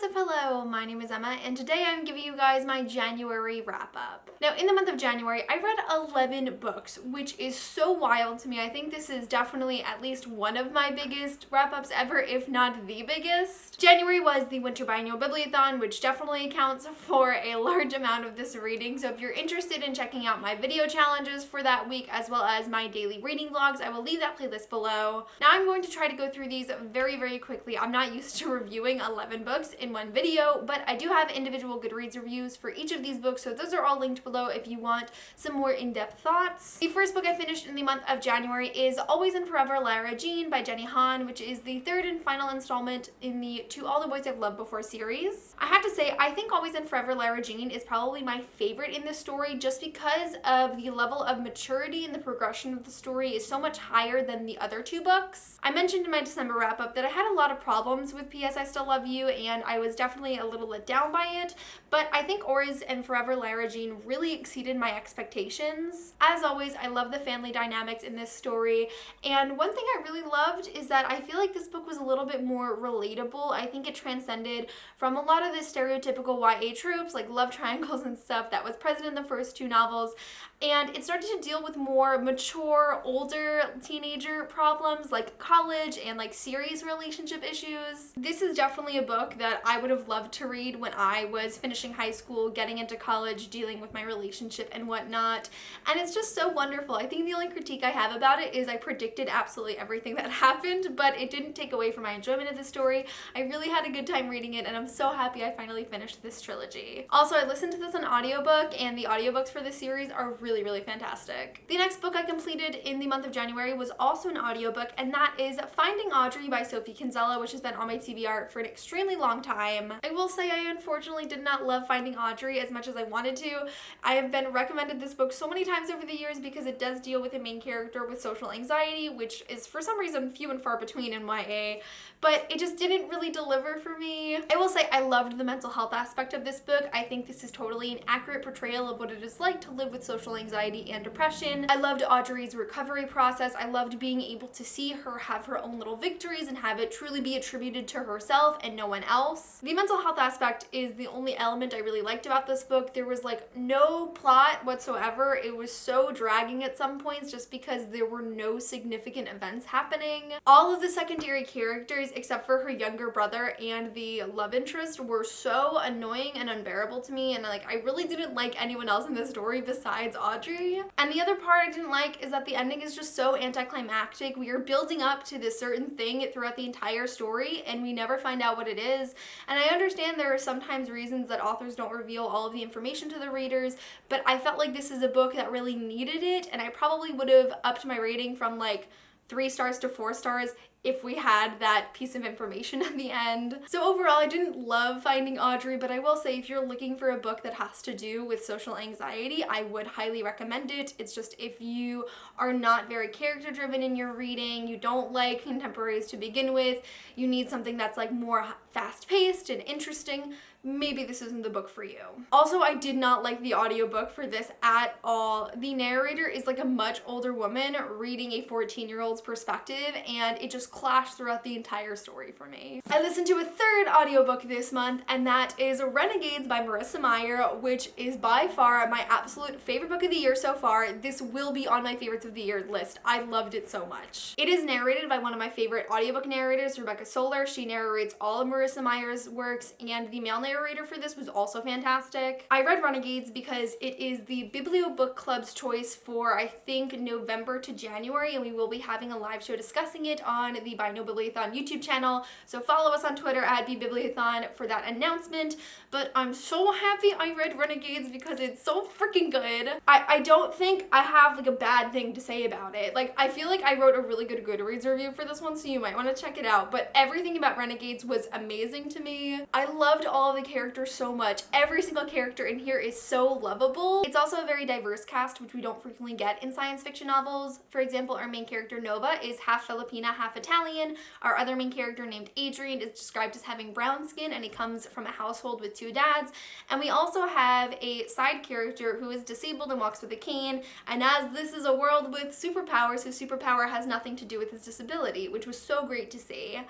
What's up, hello, my name is Emma, and today I'm giving you guys my January wrap-up. Now, in the month of January, I read 11 books, which is so wild to me. I think this is definitely at least one of my biggest wrap-ups ever, if not the biggest. January was the Winter Biennial Bibliothon, which definitely accounts for a large amount of this reading, so if you're interested in checking out my video challenges for that week, as well as my daily reading vlogs, I will leave that playlist below. Now, I'm going to try to go through these very, very quickly. I'm not used to reviewing 11 books in one video, but I do have individual Goodreads reviews for each of these books, so those are all linked below if you want some more in-depth thoughts. The first book I finished in the month of January is Always and Forever, Lara Jean by Jenny Han, which is the third and final installment in the To All the Boys I've Loved Before series. I have to say, I think Always and Forever, Lara Jean is probably my favorite in this story just because of the level of maturity and the progression of the story is so much higher than the other two books. I mentioned in my December wrap-up that I had a lot of problems with P.S. I Still Love You, and I was definitely a little let down by it, but I think Always and Forever, Lara Jean really exceeded my expectations. As always, I love the family dynamics in this story, and one thing I really loved is that I feel like this book was a little bit more relatable. I think it transcended from a lot of the stereotypical YA tropes, like love triangles and stuff that was present in the first two novels, and it started to deal with more mature, older teenager problems like college and like serious relationship issues. This is definitely a book that I would have loved to read when I was finishing high school, getting into college, dealing with my relationship and whatnot, and it's just so wonderful. I think the only critique I have about it is I predicted absolutely everything that happened, but it didn't take away from my enjoyment of the story. I really had a good time reading it, and I'm so happy I finally finished this trilogy. Also, I listened to this on audiobook, and the audiobooks for this series are really, really fantastic. The next book I completed in the month of January was also an audiobook, and that is Finding Audrey by Sophie Kinsella, which has been on my TBR for an extremely long time. I will say I unfortunately did not love Finding Audrey as much as I wanted to. I have been recommended this book so many times over the years because it does deal with a main character with social anxiety, which is for some reason few and far between in YA, but it just didn't really deliver for me. I will say I loved the mental health aspect of this book. I think this is totally an accurate portrayal of what it is like to live with social anxiety and depression. I loved Audrey's recovery process. I loved being able to see her have her own little victories and have it truly be attributed to herself and no one else. The mental health aspect is the only element I really liked about this book. There was like no plot whatsoever. It was so dragging at some points just because there were no significant events happening. All of the secondary characters except for her younger brother and the love interest were so annoying and unbearable to me, and like I really didn't like anyone else in this story besides Audrey. And the other part I didn't like is that the ending is just so anticlimactic. We are building up to this certain thing throughout the entire story and we never find out what it is. And I understand there are sometimes reasons that authors don't reveal all of the information to the readers, but I felt like this is a book that really needed it, and I probably would have upped my rating from like 3 stars to 4 stars if we had that piece of information at the end. So overall, I didn't love Finding Audrey, but I will say if you're looking for a book that has to do with social anxiety, I would highly recommend it. It's just if you are not very character driven in your reading, you don't like contemporaries to begin with, you need something that's like more fast paced and interesting, maybe this isn't the book for you. Also, I did not like the audiobook for this at all. The narrator is like a much older woman reading a 14-year-old's perspective, and it just clashed throughout the entire story for me. I listened to a third audiobook this month, and that is Renegades by Marissa Meyer, which is by far my absolute favorite book of the year so far. This will be on my favorites of the year list. I loved it so much. It is narrated by one of my favorite audiobook narrators, Rebecca Solar. She narrates all of Marissa Meyer's works, and the male narrator for this was also fantastic. I read Renegades because it is the Biblio Book Club's choice for I think November to January, and we will be having a live show discussing it on the Buy No Bibliothon YouTube channel, so follow us on Twitter at BBibliothon for that announcement. But I'm so happy I read Renegades because it's so freaking good. I don't think I have like a bad thing to say about it. Like, I feel like I wrote a really good Goodreads review for this one, so you might want to check it out, but everything about Renegades was amazing to me. I loved all of the characters so much. Every single character in here is so lovable. It's also a very diverse cast, which we don't frequently get in science fiction novels. For example, our main character Nova is half Filipina, half Italian. Our other main character named Adrian is described as having brown skin, and he comes from a household with 2 dads. And we also have a side character who is disabled and walks with a cane, and as this is a world with superpowers, his superpower has nothing to do with his disability, which was so great to see.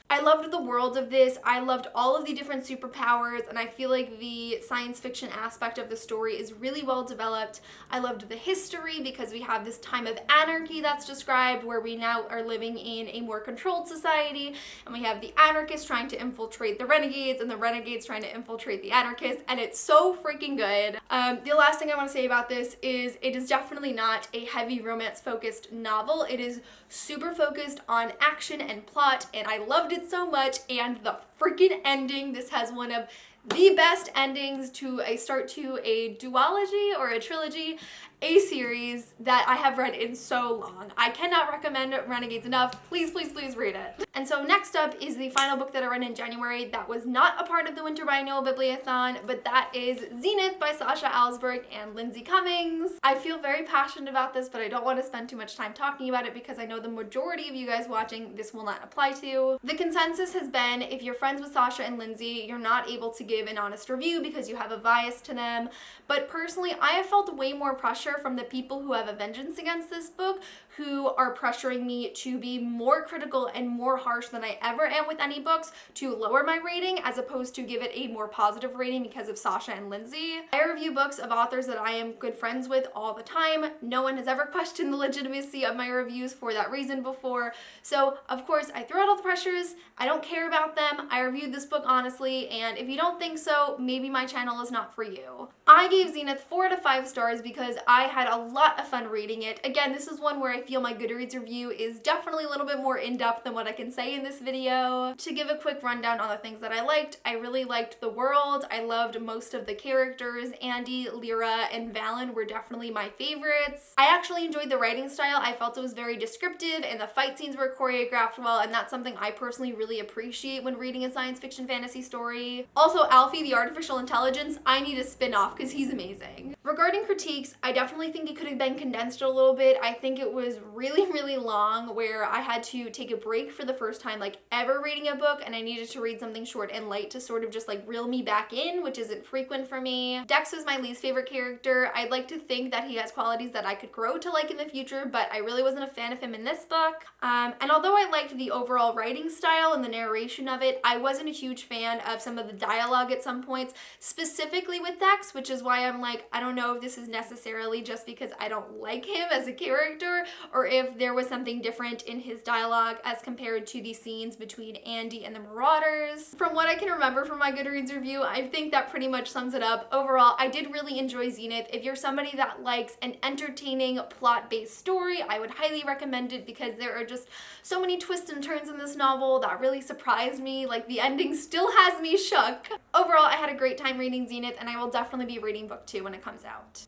I loved the world of this. I loved all of the different superpowers, and I feel like the science fiction aspect of the story is really well developed. I loved the history because we have this time of anarchy that's described where we now are living in a more controlled society, and we have the anarchists trying to infiltrate the renegades and the renegades trying to infiltrate the anarchists, and it's so freaking good. The last thing I want to say about this is it is definitely not a heavy romance focused novel. It is super focused on action and plot, and I loved it so much. And the freaking ending, this has one of the best endings to a start to a duology or a trilogy, a series that I have read in so long. I cannot recommend Renegades enough. Please, please, please read it. And so next up is the final book that I read in January that was not a part of the Winter Biennial Bibliothon, but that is Zenith by Sasha Alsberg and Lindsay Cummings. I feel very passionate about this, but I don't want to spend too much time talking about it because I know the majority of you guys watching this will not apply to. The consensus has been if you're friends with Sasha and Lindsay, you're not able to give an honest review because you have a bias to them. But personally, I have felt way more pressure from the people who have a vengeance against this book, who are pressuring me to be more critical and more harsh than I ever am with any books, to lower my rating as opposed to give it a more positive rating because of Sasha and Lindsay. I review books of authors that I am good friends with all the time. No one has ever questioned the legitimacy of my reviews for that reason before. So of course I throw out all the pressures. I don't care about them. I reviewed this book honestly, and if you don't think so, maybe my channel is not for you. I gave Zenith 4 to 5 stars because I had a lot of fun reading it. Again, this is one where I feel my Goodreads review is definitely a little bit more in-depth than what I can say in this video. To give a quick rundown on the things that I liked, I really liked the world. I loved most of the characters. Andy, Lara, and Valen were definitely my favorites. I actually enjoyed the writing style. I felt it was very descriptive and the fight scenes were choreographed well, and that's something I personally really appreciate when reading a science fiction fantasy story. Also, Alfie, the artificial intelligence, I need a spin-off because he's amazing. Regarding critiques, I definitely think it could have been condensed a little bit. I think it was really long where I had to take a break for the first time like ever reading a book, and I needed to read something short and light to sort of just like reel me back in, which isn't frequent for me. Dex was my least favorite character. I'd like to think that he has qualities that I could grow to like in the future, but I really wasn't a fan of him in this book. And although I liked the overall writing style and the narration of it, I wasn't a huge fan of some of the dialogue at some points, specifically with Dex, which is why I'm like, I don't know if this is necessarily just because I don't like him as a character, or if there was something different in his dialogue as compared to the scenes between Andy and the Marauders. From what I can remember from my Goodreads review, I think that pretty much sums it up. Overall, I did really enjoy Zenith. If you're somebody that likes an entertaining plot-based story, I would highly recommend it because there are just so many twists and turns in this novel that really surprised me. Like, the ending still has me shook. Overall, I had a great time reading Zenith, and I will definitely be reading book 2 when it comes out.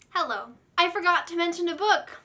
Hello. I forgot to mention a book.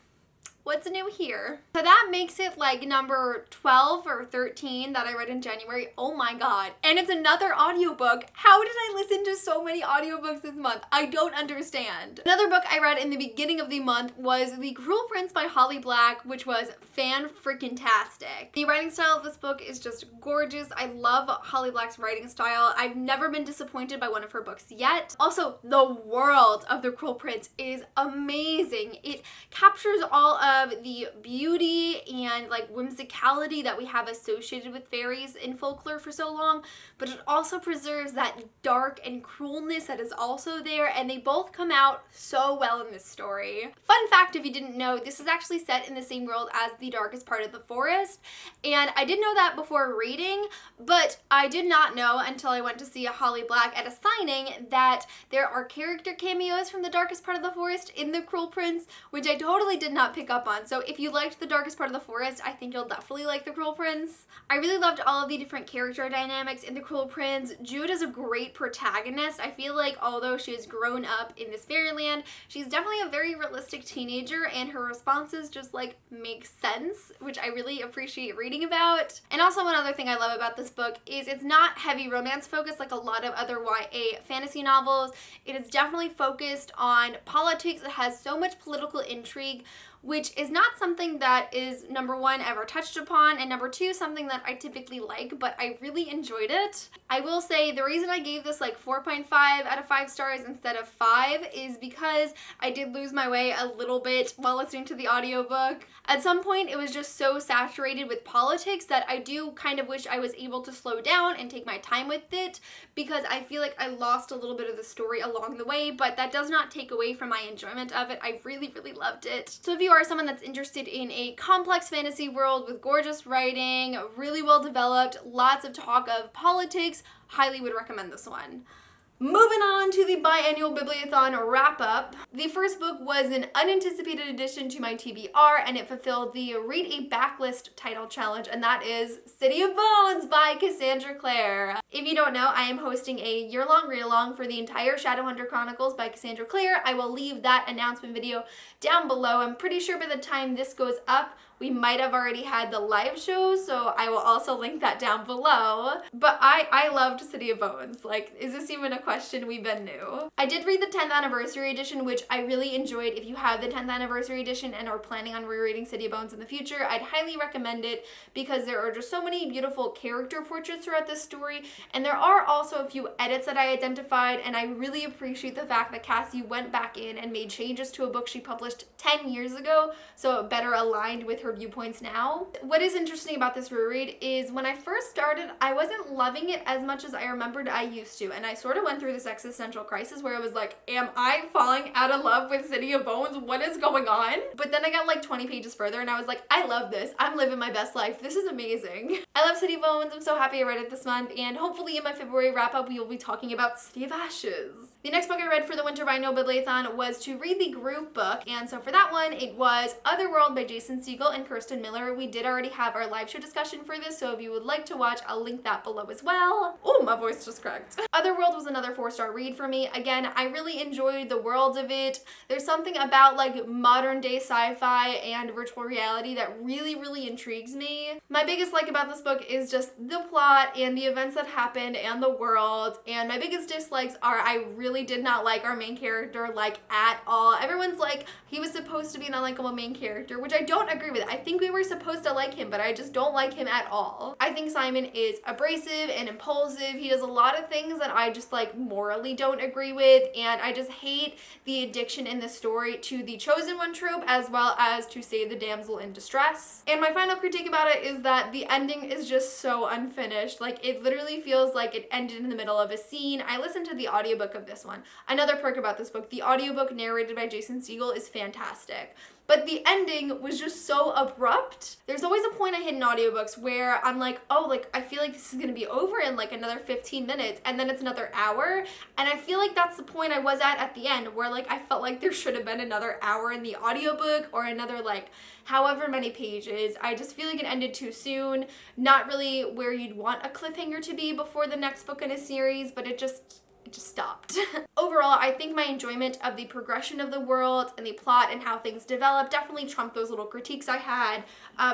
What's new here? So that makes it like number 12 or 13 that I read in January. Oh my god. And it's another audiobook. How did I listen to so many audiobooks this month? I don't understand. Another book I read in the beginning of the month was The Cruel Prince by Holly Black, which was fan-freaking-tastic. The writing style of this book is just gorgeous. I love Holly Black's writing style. I've never been disappointed by one of her books yet. Also, the world of The Cruel Prince is amazing. It captures all of the beauty and like whimsicality that we have associated with fairies in folklore for so long, but it also preserves that dark and cruelness that is also there, and they both come out so well in this story. Fun fact, if you didn't know, this is actually set in the same world as The Darkest Part of the Forest, and I did know that before reading, but I did not know until I went to see a Holly Black at a signing that there are character cameos from The Darkest Part of the Forest in The Cruel Prince, which I totally did not pick up on. So if you liked The Darkest Part of the Forest, I think you'll definitely like The Cruel Prince. I really loved all of the different character dynamics in The Cruel Prince. Jude is a great protagonist. I feel like although she has grown up in this fairyland, she's definitely a very realistic teenager, and her responses just like make sense, which I really appreciate reading about. And also one other thing I love about this book is it's not heavy romance focused like a lot of other YA fantasy novels. It is definitely focused on politics. It has so much political intrigue, which is not something that is, number one, ever touched upon, and number two, something that I typically like, but I really enjoyed it. I will say the reason I gave this like 4.5 out of 5 stars instead of 5 is because I did lose my way a little bit while listening to the audiobook. At some point, it was just so saturated with politics that I do kind of wish I was able to slow down and take my time with it, because I feel like I lost a little bit of the story along the way, but that does not take away from my enjoyment of it. I really, really loved it. So if you are someone that's interested in a complex fantasy world with gorgeous writing, really well developed, lots of talk of politics, highly would recommend this one. Moving on to the biannual Bibliothon wrap-up. The first book was an unanticipated addition to my TBR, and it fulfilled the Read a Backlist title challenge, and that is City of Bones by Cassandra Clare. If you don't know, I am hosting a year-long read-along for the entire Shadowhunter Chronicles by Cassandra Clare. I will leave that announcement video down below. I'm pretty sure by the time this goes up, we might have already had the live show, so I will also link that down below. But I loved City of Bones. Like, is this even a question? We've been new. I did read the 10th anniversary edition, which I really enjoyed. If you have the 10th anniversary edition and are planning on rereading City of Bones in the future, I'd highly recommend it because there are just so many beautiful character portraits throughout this story, and there are also a few edits that I identified, and I really appreciate the fact that Cassie went back in and made changes to a book she published 10 years ago, so it better aligned with her viewpoints now. What is interesting about this reread is when I first started, I wasn't loving it as much as I remembered I used to, and I sort of went through this existential crisis where I was like, am I falling out of love with City of Bones? What is going on? But then I got like 20 pages further and I was like, I love this. I'm living my best life. This is amazing. I love City of Bones. I'm so happy I read it this month, and hopefully in my February wrap-up we will be talking about City of Ashes. The next book I read for the Winter Biennial Bibliothon was to read the group book, and so for that one it was Otherworld by Jason Segel and Kirsten Miller. We did already have our live show discussion for this, so if you would like to watch, I'll link that below as well. Oh, my voice just cracked. Otherworld was another 4-star read for me. Again, I really enjoyed the world of it. There's something about like modern day sci-fi and virtual reality that really, really intrigues me. My biggest like about this book is just the plot and the events that happened and the world, and my biggest dislikes are I really did not like our main character like at all. Everyone's like, he was supposed to be an unlikable main character, which I don't agree with. I think we were supposed to like him, but I just don't like him at all. I think Simon is abrasive and impulsive. He does a lot of things that I just like morally don't agree with, and I just hate the addiction in the story to the chosen one trope as well as to save the damsel in distress. And my final critique about it is that the ending is just so unfinished. Like, it literally feels like it ended in the middle of a scene. I listened to the audiobook of this one. Another perk about this book, the audiobook narrated by Jason Segel is fantastic. But the ending was just so abrupt. There's always a point I hit in audiobooks where I'm like, oh, like, I feel like this is gonna be over in like another 15 minutes, and then it's another hour. And I feel like that's the point I was at the end, where like I felt like there should have been another hour in the audiobook or another like however many pages. I just feel like it ended too soon. Not really where you'd want a cliffhanger to be before the next book in a series, but it just stopped. Overall, I think my enjoyment of the progression of the world and the plot and how things develop definitely trumped those little critiques I had.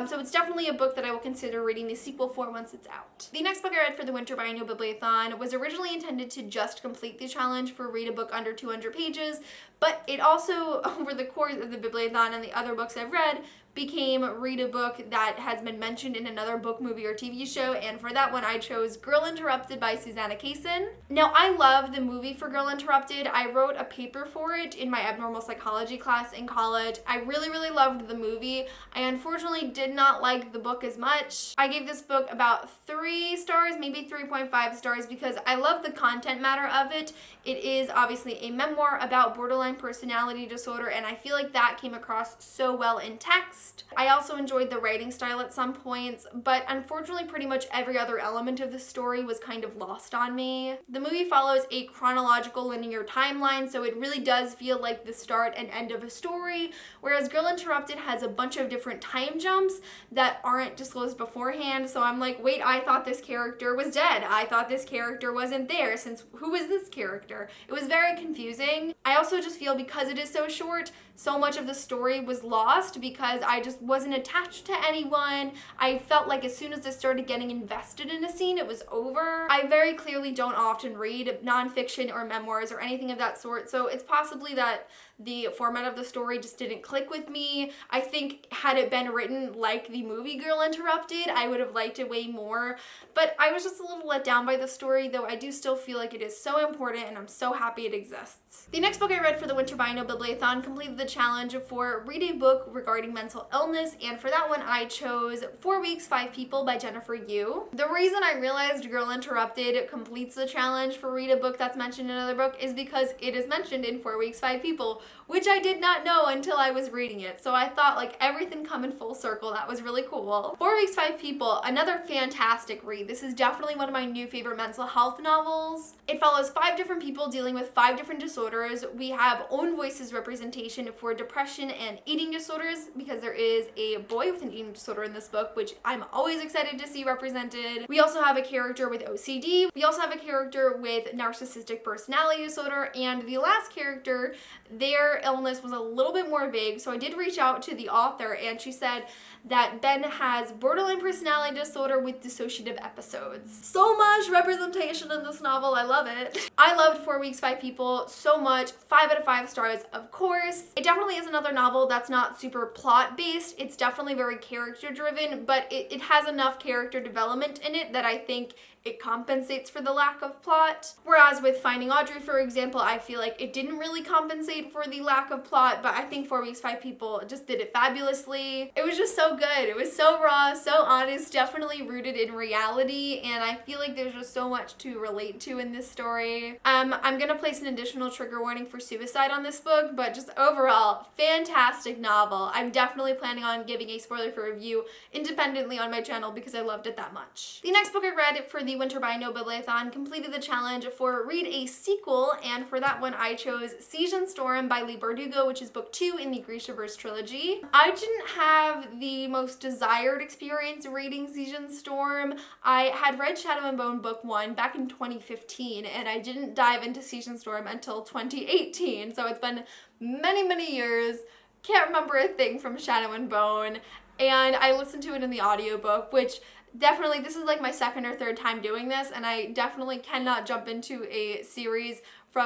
So it's definitely a book that I will consider reading the sequel for once it's out. The next book I read for the Winter Biennial Bibliothon was originally intended to just complete the challenge for read a book under 200 pages, but it also, over the course of the Bibliothon and the other books I've read, became read a book that has been mentioned in another book, movie, or TV show, and for that one I chose Girl Interrupted by Susanna Kaysen. Now, I love the movie for Girl Interrupted. I wrote a paper for it in my abnormal psychology class in college. I really, really loved the movie. I unfortunately did not like the book as much. I gave this book about 3 stars, maybe 3.5 stars, because I love the content matter of it. It is obviously a memoir about borderline personality disorder, and I feel like that came across so well in text. I also enjoyed the writing style at some points, but unfortunately pretty much every other element of the story was kind of lost on me. The movie follows a chronological linear timeline, so it really does feel like the start and end of a story, whereas Girl Interrupted has a bunch of different time jumps that aren't disclosed beforehand, so I'm like, wait, I thought this character was dead. I thought this character wasn't there, since who is this character? It was very confusing. I also just feel because it is so short, so much of the story was lost because I I just wasn't attached to anyone. I felt like as soon as I started getting invested in a scene, it was over. I very clearly don't often read nonfiction or memoirs or anything of that sort, so it's possibly that the format of the story just didn't click with me. I think had it been written like the movie Girl Interrupted, I would have liked it way more, but I was just a little let down by the story, though I do still feel like it is so important and I'm so happy it exists. The next book I read for the Winter Biennial Bibliothon completed the challenge for read a book regarding mental illness, and for that one I chose 4 Weeks, 5 People by Jennifer Yu. The reason I realized Girl Interrupted completes the challenge for read a book that's mentioned in another book is because it is mentioned in 4 Weeks, 5 People, which I did not know until I was reading it. So I thought like everything coming full circle. That was really cool. 4 Weeks, 5 People, another fantastic read. This is definitely one of my new favorite mental health novels. It follows 5 different people dealing with 5 different disorders. We have own voices representation for depression and eating disorders, because there is a boy with an eating disorder in this book, which I'm always excited to see represented. We also have a character with OCD. We also have a character with narcissistic personality disorder, and the last character, their illness was a little bit more vague, so I did reach out to the author and she said that Ben has borderline personality disorder with dissociative episodes. So much representation in this novel, I love it. I loved 4 Weeks, 5 People so much, 5 out of 5 stars, of course. It definitely is another novel that's not super plot based, it's definitely very character driven, but it has enough character development in it that I think it compensates for the lack of plot. Whereas with Finding Audrey, for example, I feel like it didn't really compensate for the lack of plot, but I think 4 Weeks, 5 People just did it fabulously. It was just so good. It was so raw, so honest, definitely rooted in reality, and I feel like there's just so much to relate to in this story. I'm gonna place an additional trigger warning for suicide on this book, but just overall, fantastic novel. I'm definitely planning on giving a spoiler-free review independently on my channel because I loved it that much. The next book I read for the Winter Biennial Bibliothon completed the challenge for read a sequel, and for that one I chose Siege and Storm by Leigh Bardugo, which is book 2 in the Grishaverse trilogy. I didn't have the most desired experience reading Siege and Storm. I had read Shadow and Bone book 1 back in 2015, and I didn't dive into Siege and Storm until 2018, so it's been many years. Can't remember a thing from Shadow and Bone, and I listened to it in the audiobook, which definitely, this is like my second or third time doing this, and I definitely cannot jump into a series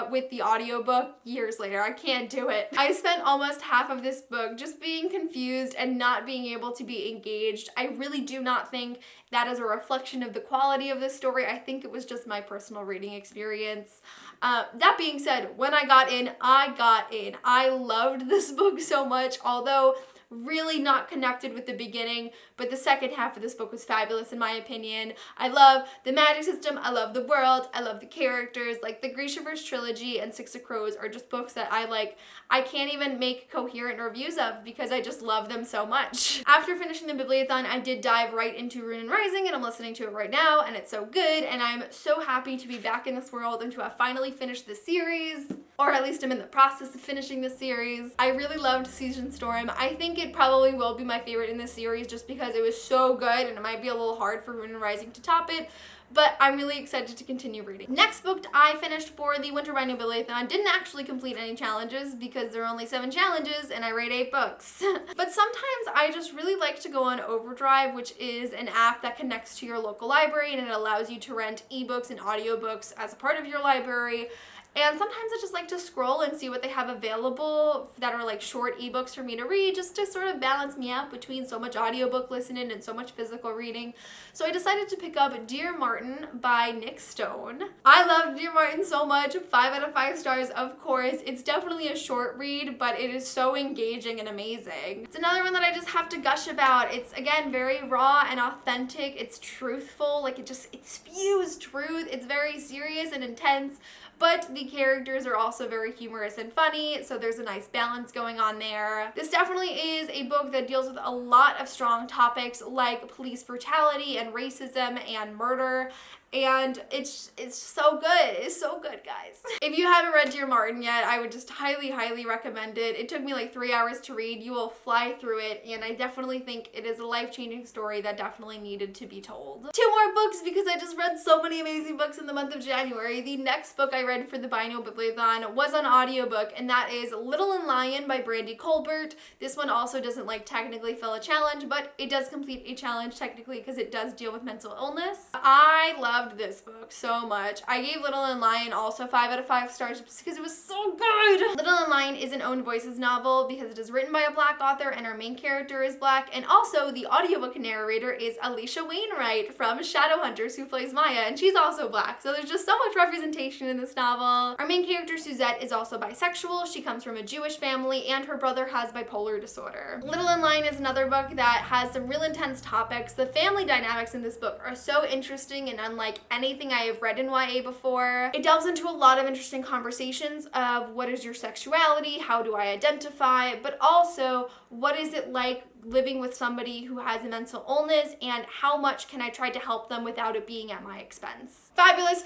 with the audiobook years later. I can't do it. I spent almost half of this book just being confused and not being able to be engaged. I really do not think that is a reflection of the quality of this story. I think it was just my personal reading experience. That being said, when I got in, I got in. I loved this book so much, although really not connected with the beginning, but the second half of this book was fabulous in my opinion. I love the magic system, I love the world, I love the characters. Like the Grishaverse trilogy and Six of Crows are just books that I can't even make coherent reviews of because I just love them so much. After finishing the Bibliothon, I did dive right into Rune and Rising, and I'm listening to it right now, and it's so good, and I'm so happy to be back in this world and to have finally finished the series, or at least I'm in the process of finishing the series. I really loved Siege and Storm. I think it probably will be my favorite in this series just because it was so good, and it might be a little hard for Rune and Rising to top it, but I'm really excited to continue reading. Next book I finished for the Winter Biennial Bibliothon. Didn't actually complete any challenges because there are only 7 challenges and I read 8 books. But sometimes I just really like to go on Overdrive, which is an app that connects to your local library and it allows you to rent ebooks and audiobooks as a part of your library. And sometimes I just like to scroll and see what they have available that are like short ebooks for me to read, just to sort of balance me out between so much audiobook listening and so much physical reading. So I decided to pick up Dear Martin by Nick Stone. I love Dear Martin so much, 5 out of 5 stars, of course. It's definitely a short read, but it is so engaging and amazing. It's another one that I just have to gush about. It's, again, very raw and authentic. It's truthful, like it spews truth. It's very serious and intense, but the characters are also very humorous and funny, so there's a nice balance going on there. This definitely is a book that deals with a lot of strong topics like police brutality and racism and murder, and it's so good. It's so good, guys. If you haven't read Dear Martin yet, I would just highly recommend it. It took me like 3 hours to read. You will fly through it, and I definitely think it is a life-changing story that definitely needed to be told. 2 more books because I just read so many amazing books in the month of January. The next book I read for the Biennial Bibliothon was an audiobook, and that is Little and Lion by Brandy Colbert. This one also doesn't like technically fill a challenge, but it does complete a challenge technically because it does deal with mental illness. I loved this book so much. I gave Little and Lion also 5 out of 5 stars just because it was so good. Little and Lion is an Own Voices novel because it is written by a Black author and our main character is Black, and also the audiobook narrator is Alicia Wainwright from Shadowhunters, who plays Maya, and she's also Black. So there's just so much representation in this novel. Our main character Suzette is also bisexual. She comes from a Jewish family and her brother has bipolar disorder. Little and Lion is another book that has some real intense topics. The family dynamics in this book are so interesting and unlike anything I have read in YA before. It delves into a lot of interesting conversations of what is your sexuality, how do I identify, but also what is it like living with somebody who has a mental illness and how much can I try to help them without it being at my expense. Fabulous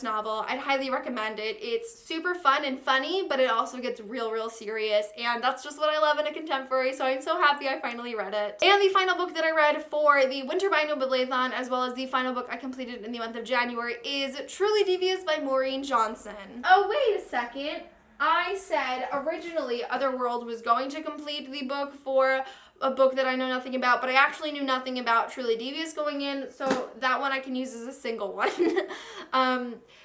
novel. I'd highly recommend it. It's super fun and funny, but it also gets real serious, and that's just what I love in a contemporary, so I'm so happy I finally read it. And the final book that I read for the Winter Biennial Bibliothon, as well as the final book I completed in the month of January, is Truly Devious by Maureen Johnson. Oh, wait a second. I said originally Otherworld was going to complete the book for a book that I know nothing about, but I actually knew nothing about Truly Devious going in, so that one I can use as a single one.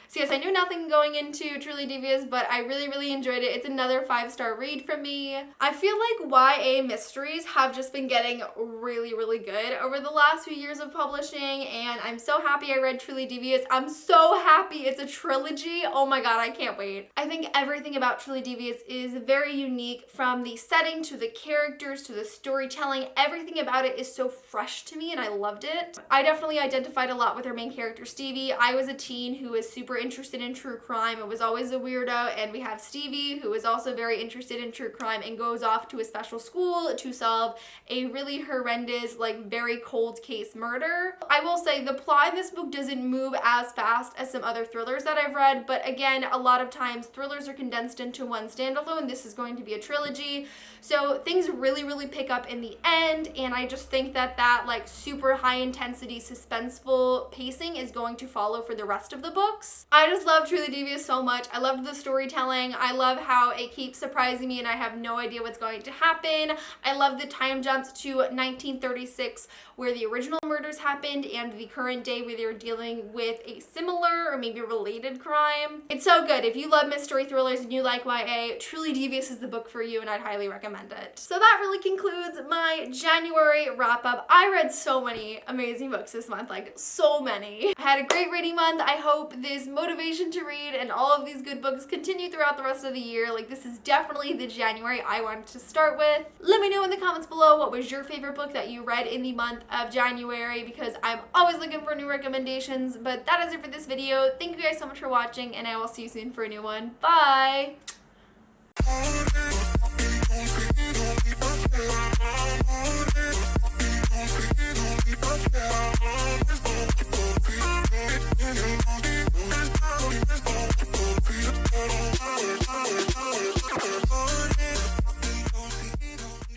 So yes, I knew nothing going into Truly Devious, but I really enjoyed it. It's another 5-star read from me. I feel like YA mysteries have just been getting really good over the last few years of publishing, and I'm so happy I read Truly Devious. I'm so happy it's a trilogy. Oh my god, I can't wait. I think everything about Truly Devious is very unique, from the setting to the characters to the storytelling. Everything about it is so fresh to me, and I loved it. I definitely identified a lot with our main character, Stevie. I was a teen who was super interested in true crime and was always a weirdo, and we have Stevie, who is also very interested in true crime and goes off to a special school to solve a really horrendous, like very cold case murder. I will say the plot in this book doesn't move as fast as some other thrillers that I've read, but again, a lot of times thrillers are condensed into one standalone. This is going to be a trilogy, so things really pick up in the end, and I just think that like super high intensity suspenseful pacing is going to follow for the rest of the books. I just love Truly Devious so much. I loved the storytelling. I love how it keeps surprising me and I have no idea what's going to happen. I love the time jumps to 1936 where the original murders happened and the current day where they're dealing with a similar or maybe related crime. It's so good. If you love mystery thrillers and you like YA, Truly Devious is the book for you, and I'd highly recommend it. So that really concludes my January wrap up. I read so many amazing books this month, like so many. I had a great reading month. I hope this motivation to read and all of these good books continue throughout the rest of the year. Like, this is definitely the January I wanted to start with. Let me know in the comments below what was your favorite book that you read in the month of January, because I'm always looking for new recommendations. But that is it for this video. Thank you guys so much for watching, and I will see you soon for a new one. Bye!